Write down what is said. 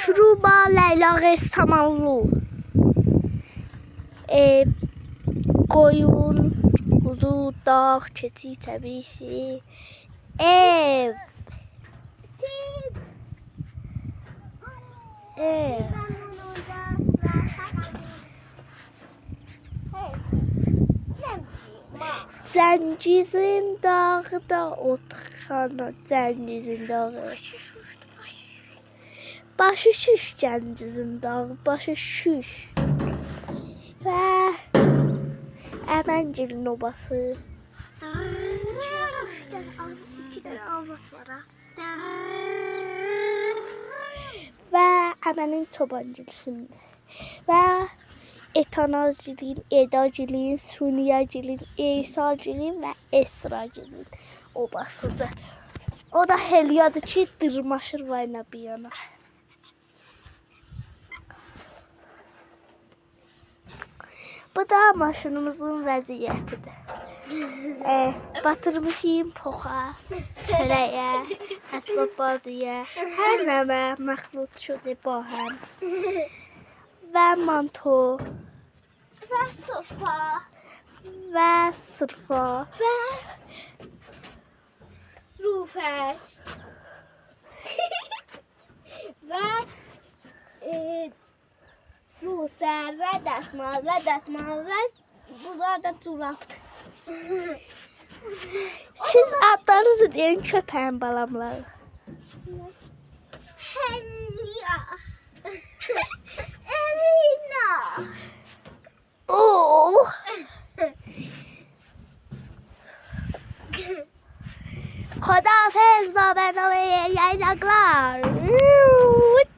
Şuruba, Leyla, Samanlu. Koyun, kuzu, dağ, keçi, təbii ki. Ev. Ev. Zəngizin dağda oturxana, Zəngizin dağı. Başı şiş Zəngizin dağı, başı şiş. Və Əməngilin obası. Və Əmənin çobancılısın. Və Etanazgilin, Edagilin, Suniyagilin, İsagilin və Esragilin obasıdır. O da Heliyadır ki, dırmaşır vayna bir yana. Bu da maşınımızın vəziyyətidir. Batırmışım poxa, çörəyə, əsbab bazıya, hər nəmə məxlut şudu bahəm. Və manto. Və sırfa. Və sırfa. Və rufəş. Və rusər və dəsmal və bunlar da turapdır. Siz adlarınızı deyin köpəyin balamları. Heliya. Elina. Oh. Xodafez babənəvəyə yaylaqlar.